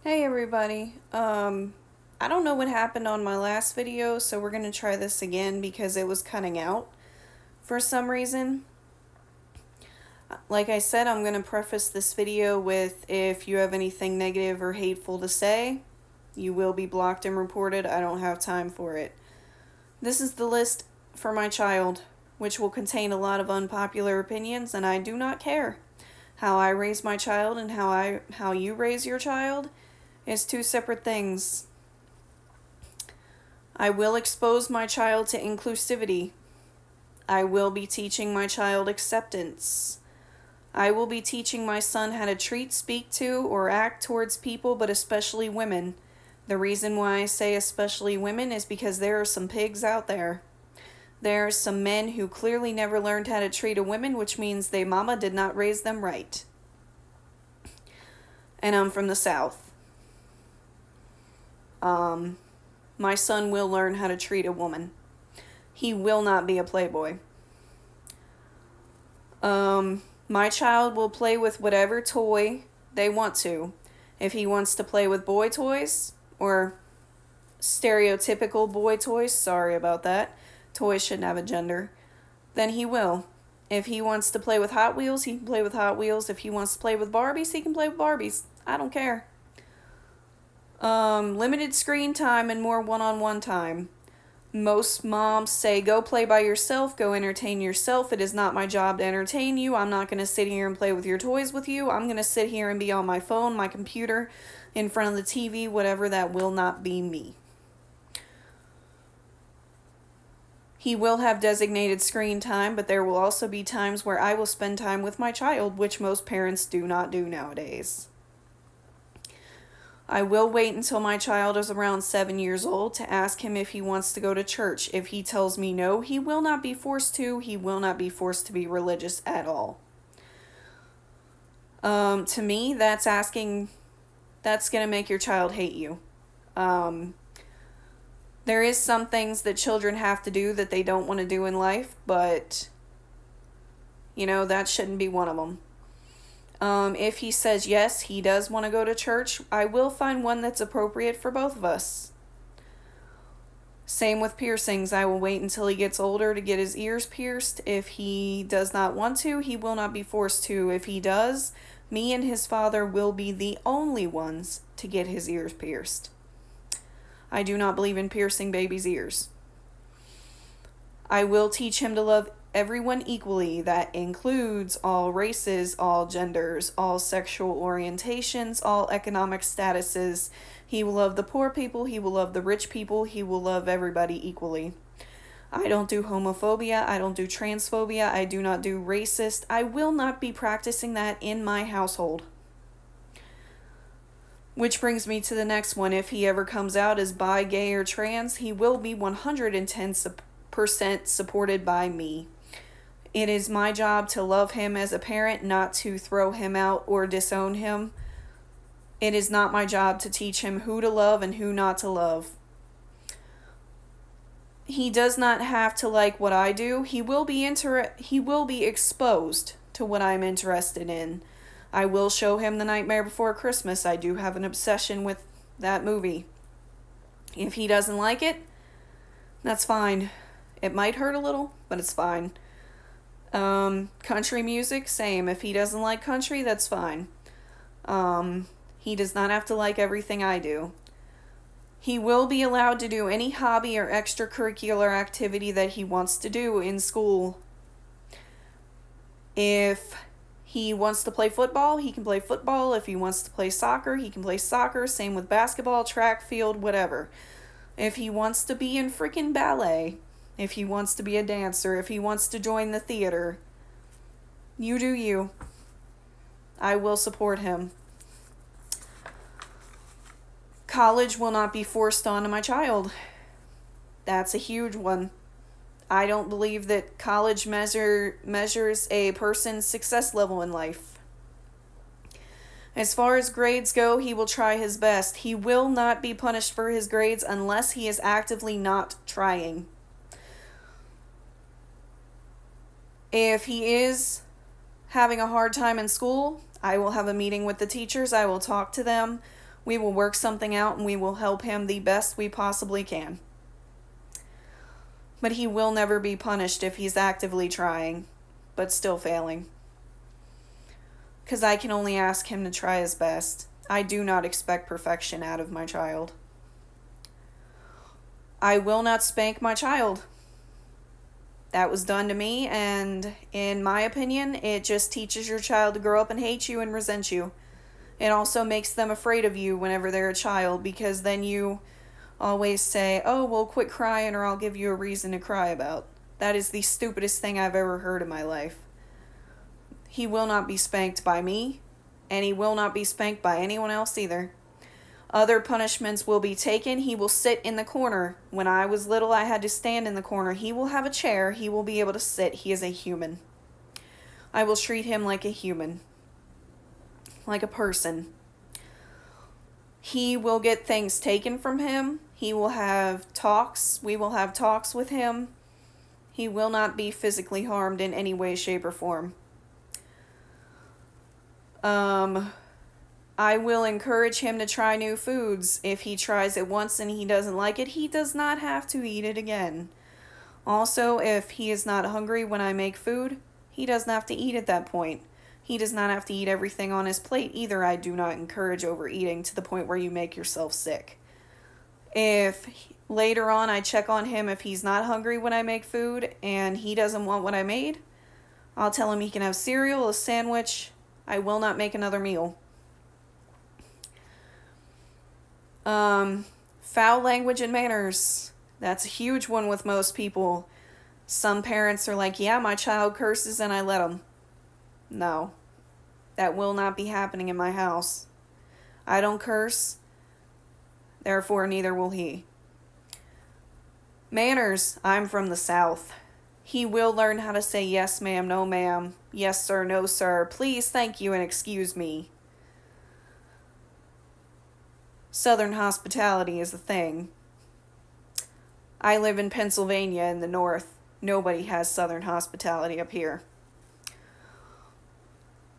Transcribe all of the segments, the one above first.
Hey everybody. I don't know what happened on my last video, so we're going to try this again because it was cutting out for some reason. Like I said, I'm going to preface this video with if you have anything negative or hateful to say, you will be blocked and reported. I don't have time for it. This is the list for my child, which will contain a lot of unpopular opinions, and I do not care. How I raise my child and how you raise your child is two separate things. I will expose my child to inclusivity. I will be teaching my child acceptance. I will be teaching my son how to treat, speak to, or act towards people, but especially women. The reason why I say especially women is because there are some pigs out there. There are some men who clearly never learned how to treat a woman, which means their mama did not raise them right. And I'm from the South. My son will learn how to treat a woman. He will not be a playboy. My child will play with whatever toy they want to. If he wants to play with boy toys, or stereotypical boy toys, sorry about that, toys shouldn't have a gender, then he will. If he wants to play with Hot Wheels, he can play with Hot Wheels. If he wants to play with Barbies, he can play with Barbies. I don't care. Limited screen time and more one-on-one time. Most moms say, go play by yourself, go entertain yourself. It is not my job to entertain you. I'm not going to sit here and play with your toys with you. I'm going to sit here and be on my phone, my computer, in front of the TV, whatever. That will not be me. He will have designated screen time, but there will also be times where I will spend time with my child, which most parents do not do nowadays. I will wait until my child is around 7 years old to ask him if he wants to go to church. If he tells me no, he will not be forced to. He will not be forced to be religious at all. To me, that's going to make your child hate you. There is some things that children have to do that they don't want to do in life, but, that shouldn't be one of them. If he says yes, he does want to go to church, I will find one that's appropriate for both of us. Same with piercings. I will wait until he gets older to get his ears pierced. If he does not want to, he will not be forced to. If he does, me and his father will be the only ones to get his ears pierced. I do not believe in piercing babies' ears. I will teach him to love everyone equally. That includes all races, all genders, all sexual orientations, all economic statuses. He will love the poor people, he will love the rich people, he will love everybody equally. I don't do homophobia, I don't do transphobia, I do not do racist. I will not be practicing that in my household. Which brings me to the next one. If he ever comes out as bi, gay, or trans, he will be 110% supported by me. It is my job to love him as a parent, not to throw him out or disown him. It is not my job to teach him who to love and who not to love. He does not have to like what I do. He will be exposed to what I'm interested in. I will show him The Nightmare Before Christmas. I do have an obsession with that movie. If he doesn't like it, that's fine. It might hurt a little, but it's fine. Country music, same. If he doesn't like country, that's fine. He does not have to like everything I do. He will be allowed to do any hobby or extracurricular activity that he wants to do in school. If he wants to play football, he can play football. If he wants to play soccer, he can play soccer. Same with basketball, track, field, whatever. If he wants to be in freaking ballet, if he wants to be a dancer, if he wants to join the theater, you do you. I will support him. College will not be forced onto my child. That's a huge one. I don't believe that college measures a person's success level in life. As far as grades go, he will try his best. He will not be punished for his grades unless he is actively not trying. If he is having a hard time in school, I will have a meeting with the teachers. I will talk to them. We will work something out and we will help him the best we possibly can. But he will never be punished if he's actively trying, but still failing. Because I can only ask him to try his best. I do not expect perfection out of my child. I will not spank my child. That was done to me, and in my opinion, it just teaches your child to grow up and hate you and resent you. It also makes them afraid of you whenever they're a child, because then you always say, oh, well, quit crying or I'll give you a reason to cry about. That is the stupidest thing I've ever heard in my life. He will not be spanked by me, and he will not be spanked by anyone else either. Other punishments will be taken. He will sit in the corner. When I was little, I had to stand in the corner. He will have a chair. He will be able to sit. He is a human. I will treat him like a human. Like a person. He will get things taken from him. He will have talks. We will have talks with him. He will not be physically harmed in any way, shape, or form. I will encourage him to try new foods. If he tries it once and he doesn't like it, he does not have to eat it again. Also, if he is not hungry when I make food, he doesn't have to eat at that point. He does not have to eat everything on his plate either. I do not encourage overeating to the point where you make yourself sick. If later on I check on him if he's not hungry when I make food and he doesn't want what I made, I'll tell him he can have cereal, a sandwich. I will not make another meal. Foul language and manners. That's a huge one with most people. Some parents are like, yeah, my child curses and I let him. No. That will not be happening in my house. I don't curse. Therefore, neither will he. Manners. I'm from the South. He will learn how to say yes, ma'am, no, ma'am. Yes, sir, no, sir. Please, thank you, and excuse me. Southern hospitality is a thing. I live in Pennsylvania in the north. Nobody has Southern hospitality up here.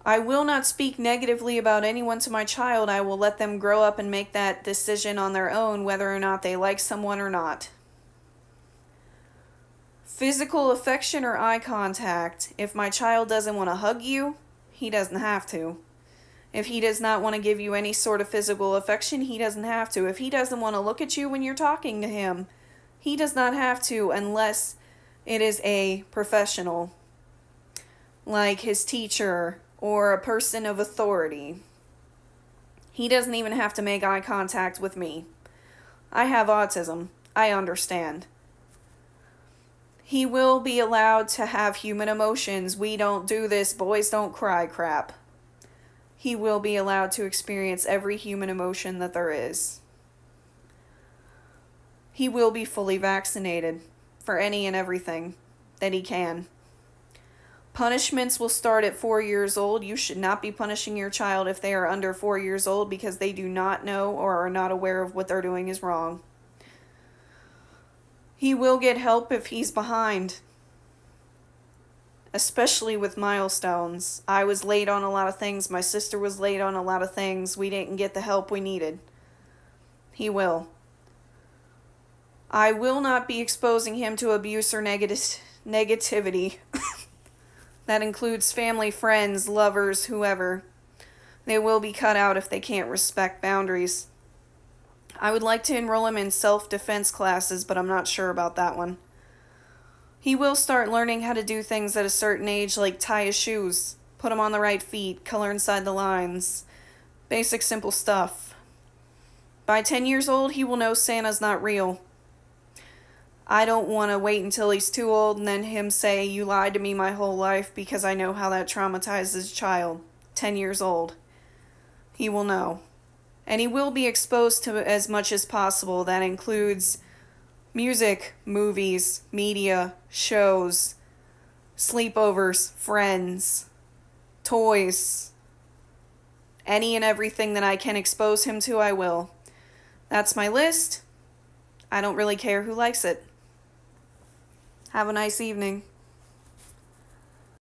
I will not speak negatively about anyone to my child. I will let them grow up and make that decision on their own, whether or not they like someone or not. Physical affection or eye contact. If my child doesn't want to hug you, he doesn't have to. If he does not want to give you any sort of physical affection, he doesn't have to. If he doesn't want to look at you when you're talking to him, he does not have to unless it is a professional, like his teacher or a person of authority. He doesn't even have to make eye contact with me. I have autism. I understand. He will be allowed to have human emotions. We don't do this. Boys don't cry crap. He will be allowed to experience every human emotion that there is. He will be fully vaccinated for any and everything that he can. Punishments will start at 4 years old. You should not be punishing your child if they are under 4 years old because they do not know or are not aware of what they're doing is wrong. He will get help if he's behind. Especially with milestones. I was late on a lot of things. My sister was late on a lot of things. We didn't get the help we needed. He will. I will not be exposing him to abuse or negativity. That includes family, friends, lovers, whoever. They will be cut out if they can't respect boundaries. I would like to enroll him in self-defense classes, but I'm not sure about that one. He will start learning how to do things at a certain age, like tie his shoes, put them on the right feet, color inside the lines. Basic, simple stuff. By 10 years old, he will know Santa's not real. I don't want to wait until he's too old and then him say, you lied to me my whole life, because I know how that traumatizes a child. 10 years old. He will know. And he will be exposed to as much as possible. That includes music, movies, media, shows, sleepovers, friends, toys, any and everything that I can expose him to, I will. That's my list. I don't really care who likes it. Have a nice evening.